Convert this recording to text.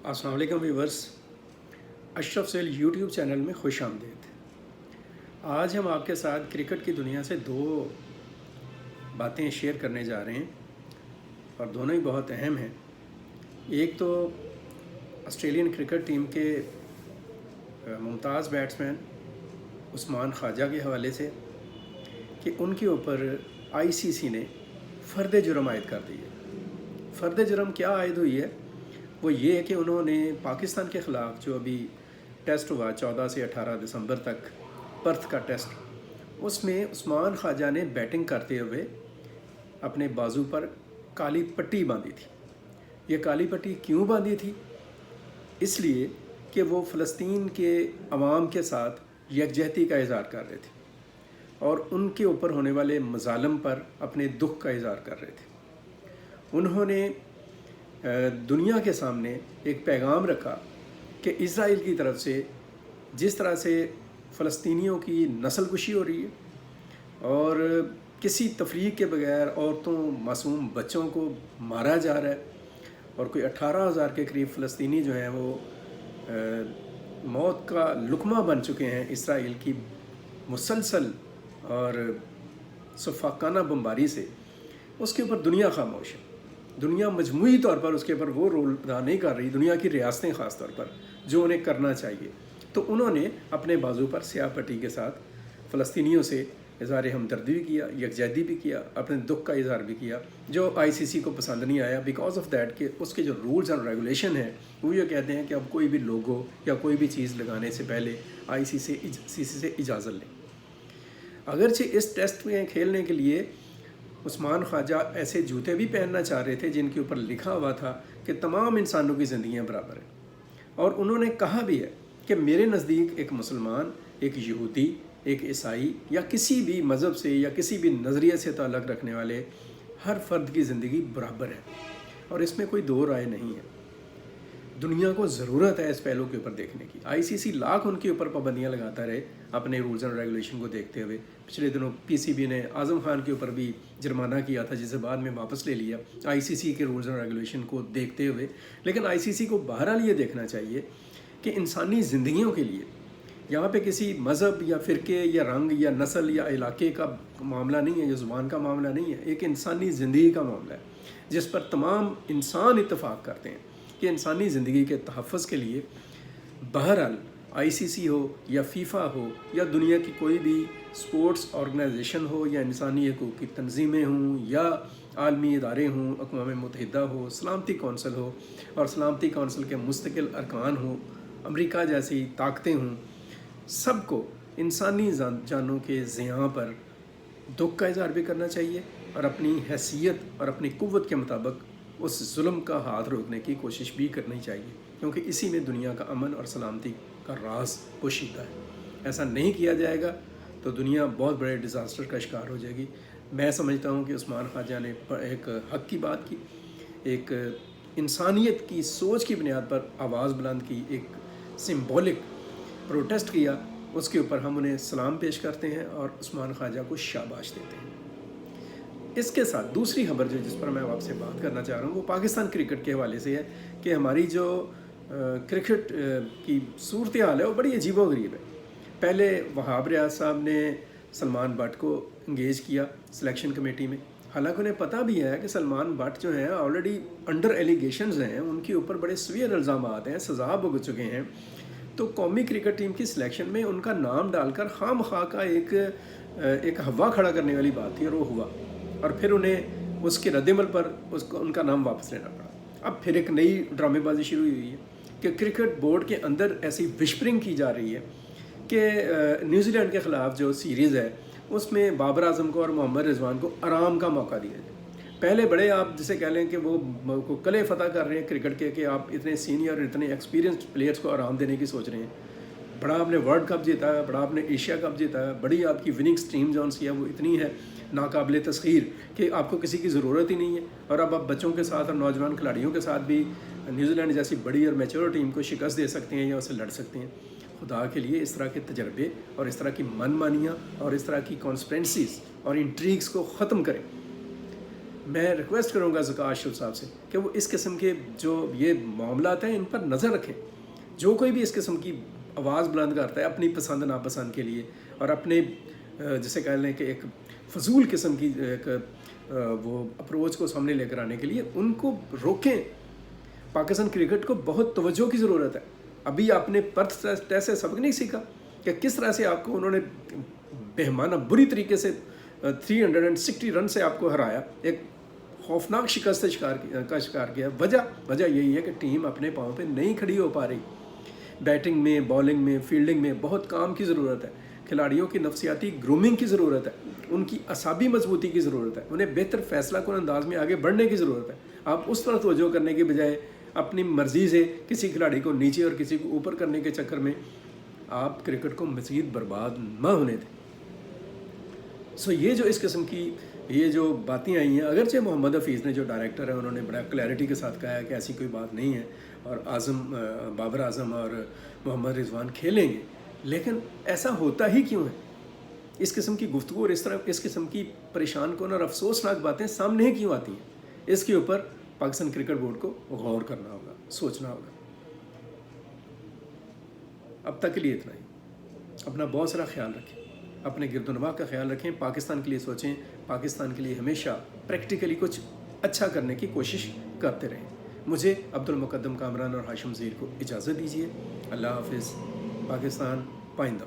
अस्सलाम वालेकुम व्यूवर्स, अशरफ सेल यूट्यूब चैनल में खुश आमदीद। आज हम आपके साथ क्रिकेट की दुनिया से दो बातें शेयर करने जा रहे हैं और दोनों ही बहुत अहम हैं। एक तो ऑस्ट्रेलियन क्रिकेट टीम के मुमताज़ बैट्समैन उस्मान ख्वाजा के हवाले से कि उनके ऊपर आईसीसी ने फ़र्द जुर्म आयद कर दी है। फ़र्द जुर्म क्या आयद हुई है? वो ये है कि उन्होंने पाकिस्तान के ख़िलाफ़ जो अभी टेस्ट हुआ 14 से 18 दिसंबर तक, पर्थ का टेस्ट, उसमें उस्मान ख्वाजा ने बैटिंग करते हुए अपने बाजू पर काली पट्टी बांधी थी। ये काली पट्टी क्यों बांधी थी? इसलिए कि वो फ़लस्तीन के अवाम के साथ यकजहती का इज़हार कर रहे थे और उनके ऊपर होने वाले मज़ालम पर अपने दुख का इज़हार कर रहे थे। उन्होंने दुनिया के सामने एक पैगाम रखा कि इज़राइल की तरफ से जिस तरह से फ़लस्तीनियों की नस्ल कुशी हो रही है और किसी तफरीक के बगैर औरतों, मासूम बच्चों को मारा जा रहा है और कोई 18,000 के करीब फ़लस्तीनी जो हैं वो मौत का लुकमा बन चुके हैं इज़राइल की मुसलसल और सफाकाना बमबारी से, उसके ऊपर दुनिया खामोश है। दुनिया मजमूई तौर पर उसके ऊपर वो रोल अदा नहीं कर रही, दुनिया की रियासतें ख़ास तौर पर, जो उन्हें करना चाहिए। तो उन्होंने अपने बाजू पर स्याह पट्टी के साथ फ़लस्तीनियों से इज़हार हमदर्दी भी किया, यकजहती भी किया, अपने दुख का इज़हार भी किया, जो आईसीसी को पसंद नहीं आया बिकॉज़ ऑफ दैट कि उसके जो रूल्स एंड रेगुलेशन हैं वो ये कहते हैं कि अब कोई भी लोगो या कोई भी चीज़ लगाने से पहले आईसीसी से इजाज़त लें। अगरचे इस टेस्ट में खेलने के लिए उस्मान ख्वाजा ऐसे जूते भी पहनना चाह रहे थे जिनके ऊपर लिखा हुआ था कि तमाम इंसानों की ज़िंदगियाँ बराबर हैं, और उन्होंने कहा भी है कि मेरे नज़दीक एक मुसलमान, एक यहूदी, एक ईसाई या किसी भी मज़हब से या किसी भी नज़रिए से ताल्लुक़ रखने वाले हर फ़र्द की ज़िंदगी बराबर है और इसमें कोई दो राय नहीं है। दुनिया को ज़रूरत है इस पहलू के ऊपर देखने की। आईसीसी लाख उनके ऊपर पाबंदियाँ लगाता रहे अपने रूल्स एंड रेगुलेशन को देखते हुए। पिछले दिनों पीसीबी ने आज़म खान के ऊपर भी जुर्माना किया था जिसे बाद में वापस ले लिया आईसीसी के रूल्स एंड रेगुलेशन को देखते हुए। लेकिन आईसीसी को बहरहाल ये देखना चाहिए कि इंसानी ज़िंदगियों के लिए यहाँ पे किसी मज़हब या फ़िरके या रंग या नस्ल या इलाके का मामला नहीं है, या ज़ुबान का मामला नहीं है, एक इंसानी ज़िंदगी का मामला है जिस पर तमाम इंसान इत्तफ़ाक़ करते हैं कि इंसानी ज़िंदगी के तहफ़्फ़ुज़ के लिए बहरहाल आईसीसी हो या फीफा हो या दुनिया की कोई भी स्पोर्ट्स ऑर्गेनाइजेशन हो या इंसानी हकूक़ की तंजीमें हों या आलमी इदारे हों, अक़वाम मुत्तहिदा हो, सलामती कौंसल हो और सलामती कौंसल के मुस्तकिल अरकान हों, अमेरिका जैसी ताकतें हों, सबको इंसानी जानों के ज़ियाँ पर दुख का इज़हार भी करना चाहिए और अपनी हैसियत और अपनी क़ुव्वत के मुताबिक उस जुल्म का हाथ रोकने की कोशिश भी करनी चाहिए, क्योंकि इसी में दुनिया का अमन और सलामती का राज पोशीदा है। ऐसा नहीं किया जाएगा तो दुनिया बहुत बड़े डिज़ास्टर का शिकार हो जाएगी। मैं समझता हूँ कि उस्मान ख्वाजा ने एक हक़ की बात की, एक इंसानियत की सोच की बुनियाद पर आवाज़ बुलंद की, एक सिंबॉलिक प्रोटेस्ट किया, उसके ऊपर हम उन्हें सलाम पेश करते हैं और उस्मान ख्वाजा को शाबाश देते हैं। इसके साथ दूसरी खबर जो जिस पर मैं आपसे बात करना चाह रहा हूँ वो पाकिस्तान क्रिकेट के हवाले से है कि हमारी जो क्रिकेट की सूरत हाल है वो बड़ी अजीबोगरीब है। पहले वहाब रियाज साहब ने सलमान बट को इंगेज किया सिलेक्शन कमेटी में, हालांकि उन्हें पता भी है कि सलमान बट जो हैं ऑलरेडी अंडर एलिगेशंस हैं, उनके ऊपर बड़े सीवियर इल्ज़ामात हैं, सज़ा भुगत चुके हैं। तो कौमी क्रिकेट टीम की सिलेक्शन में उनका नाम डालकर खामखा का एक हवा खड़ा करने वाली बात थी और वो हुआ, और फिर उन्हें उसके रद्दमल पर उनका नाम वापस लेना पड़ा। अब फिर एक नई ड्रामेबाजी शुरू हुई है कि क्रिकेट बोर्ड के अंदर ऐसी विस्परिंग की जा रही है कि न्यूजीलैंड के ख़िलाफ़ जो सीरीज़ है उसमें बाबर आजम को और मोहम्मद रिजवान को आराम का मौका दिया जाए। पहले बड़े आप जिसे कह लें कि वो कले फ़तह कर रहे हैं क्रिकेट के कि आप इतने सीनियर इतने एक्सपीरियंस्ड प्लेयर्स को आराम देने की सोच रहे हैं। बड़ा आपने वर्ल्ड कप जीता है, बड़ा आपने एशिया कप जीता है, बड़ी आपकी विनिंग स्ट्रीम जो सी है वो इतनी है नाकाबिले तस्खीर कि आपको किसी की ज़रूरत ही नहीं है, और अब आप बच्चों के साथ और नौजवान खिलाड़ियों के साथ भी न्यूजीलैंड जैसी बड़ी और मैच्योर टीम को शिकस्त दे सकते हैं या उससे लड़ सकते हैं। खुदा के लिए इस तरह के तजर्बे और इस तरह की मनमानियाँ और इस तरह की कॉन्स्पिरेंसीज़ और इंट्रीग्स को ख़त्म करें। میں ریکویسٹ کروں گا ذکا اشرف صاحب سے کہ وہ اس قسم کے جو یہ معاملات ہیں ان پر نظر رکھیں. جو کوئی بھی اس قسم کی آواز بلند کرتا ہے اپنی پسند ناپسند کے لیے اور اپنے جسے کہہ لیں کہ ایک فضول قسم کی ایک وہ اپروچ کو سامنے لے کر آنے کے لیے, ان کو روکیں. پاکستان کرکٹ کو بہت توجہ کی ضرورت ہے. ابھی آپ نے پرتھ ٹیسٹ سے سبق نہیں سیکھا کہ کس طرح سے آپ کو انہوں نے بہمانہ بری طریقے سے 360 رن سے آپ کو ہرایا, ایک خوفناک شکست کا شکار کیا. وجہ یہی ہے کہ ٹیم اپنے پاؤں پہ نہیں کھڑی ہو پا رہی. بیٹنگ میں, بالنگ میں, فیلڈنگ میں بہت کام کی ضرورت ہے. کھلاڑیوں کی نفسیاتی گرومنگ کی ضرورت ہے, ان کی اعصابی مضبوطی کی ضرورت ہے, انہیں بہتر فیصلہ کن انداز میں آگے بڑھنے کی ضرورت ہے. آپ اس طرح توجہ کرنے کے بجائے اپنی مرضی سے کسی کھلاڑی کو نیچے اور کسی کو اوپر کرنے کے چکر میں آپ کرکٹ کو مزید برباد نہ ہونے دیں. سو یہ جو اس قسم کی یہ جو باتیں آئی ہیں, اگرچہ محمد حفیظ نے جو ڈائریکٹر ہے انہوں نے بڑا کلیئرٹی کے ساتھ کہا ہے کہ ایسی کوئی بات نہیں ہے اور بابر اعظم اور محمد رضوان کھیلیں گے, لیکن ایسا ہوتا ہی کیوں ہے؟ اس قسم کی گفتگو اور اس قسم کی پریشان کن اور افسوسناک باتیں سامنے ہی کیوں آتی ہیں؟ اس کے اوپر پاکستان کرکٹ بورڈ کو غور کرنا ہوگا, سوچنا ہوگا. اب تک کے لیے اتنا ہی. اپنا بہت سارا خیال رکھیں, اپنے گرد و نواح کا خیال رکھیں, پاکستان کے لیے سوچیں, پاکستان کے لیے ہمیشہ پریکٹیکلی کچھ اچھا کرنے کی کوشش کرتے رہیں. مجھے عبد المقدم کامران اور ہاشم ظہیر کو اجازت دیجیے. اللہ حافظ. پاکستان پائندہ.